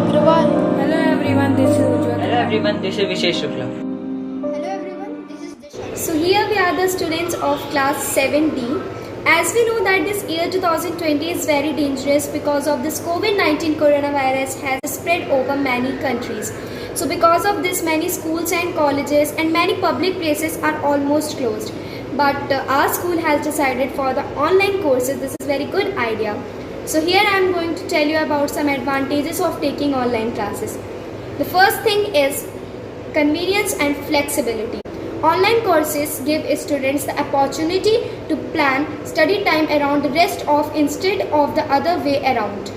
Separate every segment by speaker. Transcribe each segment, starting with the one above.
Speaker 1: Agrawal.
Speaker 2: Hello everyone, this is Ujjwal.
Speaker 3: Hello everyone, this is Vishesh Shukla.
Speaker 1: Hello everyone, this is Disha.
Speaker 4: So here we are the students of class 7D. As we know that this year 2020 is very dangerous because of this COVID-19 coronavirus has spread over many countries. So because of this many schools and colleges and many public places are almost closed. But our school has decided for the online courses. This is very good idea. So here I am going to tell you about some advantages of taking online classes. The first thing is convenience and flexibility. Online courses give students the opportunity to plan study time around the rest of instead of the other way around.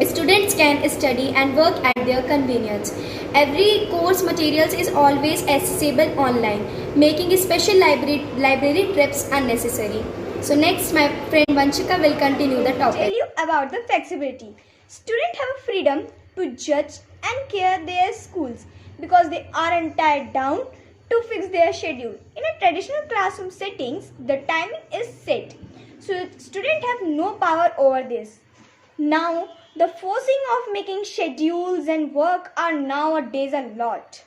Speaker 4: Students can study and work at their convenience. Every course materials is always accessible online, making special library trips unnecessary. So next my friend Vanshika will continue the topic.
Speaker 5: Tell you about the flexibility. Students have a freedom to judge and care their schools because they aren't tied down to fix their schedule. In a traditional classroom settings, the timing is set, so students have no power over this. Now, the forcing of making schedules and work are nowadays a lot.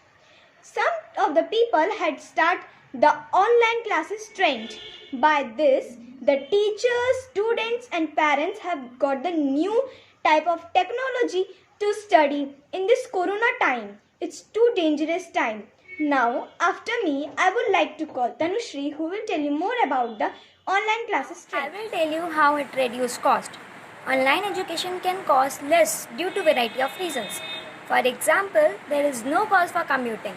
Speaker 5: Some of the people had started the online classes trend. By this, the teachers, students and parents have got the new type of technology to study in this corona time. It's too dangerous time. Now, after me, I would like to call Tanushri, who will tell you more about the online classes
Speaker 6: I
Speaker 5: trend.
Speaker 6: will tell you how it reduces cost. Online education can cost less due to variety of reasons. For example, there is no cost for commuting.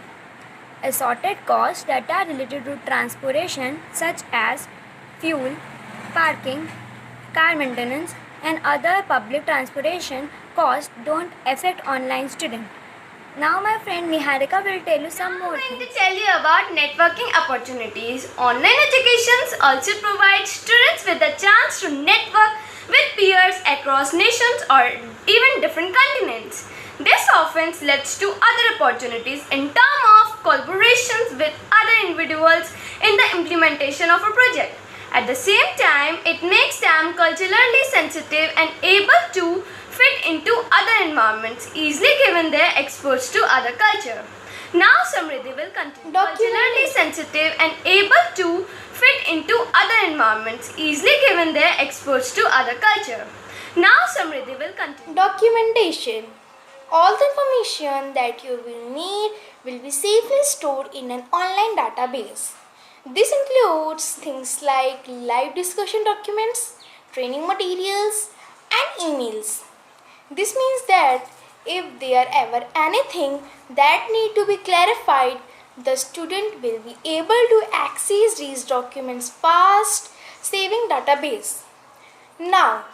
Speaker 6: Assorted costs that are related to transportation such as fuel, parking, car maintenance and other public transportation costs don't affect online student. Now my friend Niharika will tell you some more
Speaker 7: I'm going
Speaker 6: things.
Speaker 7: to tell you about networking opportunities. Online education also provides students with the chance to network with peers across nations or even different continents. This often leads to other opportunities in terms of collaborations with other individuals in the implementation of a project. At the same time, it makes them culturally sensitive and able to fit into other environments, easily given their exposure to other culture. Now Samriddhi will continue. Culturally sensitive and able to fit into other environments, easily given their exposure to other culture. Now Samriddhi will continue.
Speaker 1: Documentation. All the information that you will need will be safely stored in an online database. This includes things like live discussion documents, training materials, and emails. This means that if there ever anything that need to be clarified, the student will be able to access these documents fast, saving database. Now,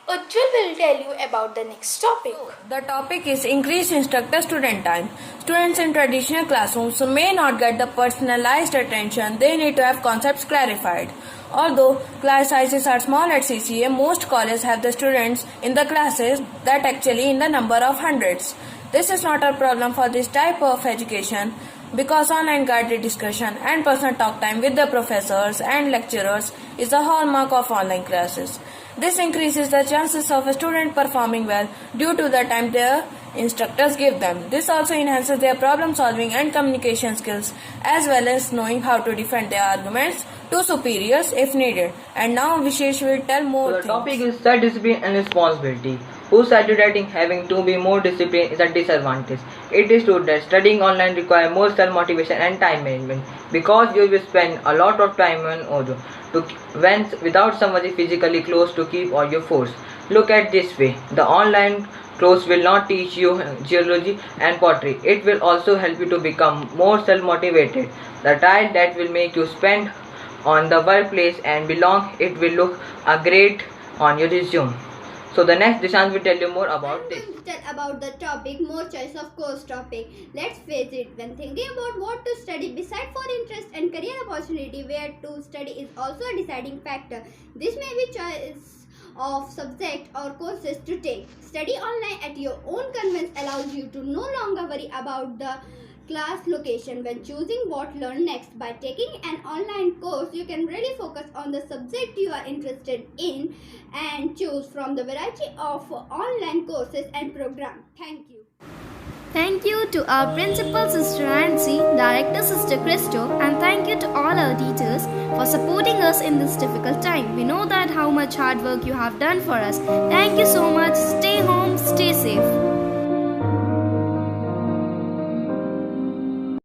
Speaker 1: Ujjwal will tell you about the next topic.
Speaker 2: The topic is increased instructor-student time. Students in traditional classrooms may not get the personalized attention they need to have concepts clarified. Although class sizes are small at CCA, most colleges have the students in the classes that actually in the number of hundreds. This is not a problem for this type of education because online guided discussion and personal talk time with the professors and lecturers is a hallmark of online classes. This increases the chances of a student performing well due to the time their instructors give them. This also enhances their problem solving and communication skills as well as knowing how to defend their arguments to superiors if needed. And now Vishesh will tell more
Speaker 3: So the
Speaker 2: things.
Speaker 3: topic is self-discipline and responsibility. Who said that having to be more disciplined is a disadvantage? It is true that studying online requires more self-motivation and time management because you will spend a lot of time on audio without somebody physically close to keep all your force. Look at this way. The online course will not teach you geology and pottery. It will also help you to become more self-motivated. The time that will make you spend on the workplace and belong, it will look great on your resume. So the next Dishant will tell you more about this.
Speaker 8: I'm going to tell about the topic more choice of course topic. Let's face it, when thinking about what to study beside for interest and career opportunity, where to study is also a deciding factor. This may be choice of subject or courses to take. Study online at your own convenience allows you to no longer worry about the class location when choosing what to learn next. By taking an online course, you can really focus on the subject you are interested in and choose from the variety of online courses and programs. Thank you.
Speaker 4: Thank you to our principal, Sister Nancy, director, Sister Christo, and thank you to all our teachers for supporting us in this difficult time. We know that how much hard work you have done for us. Thank you so much. Stay home, stay safe.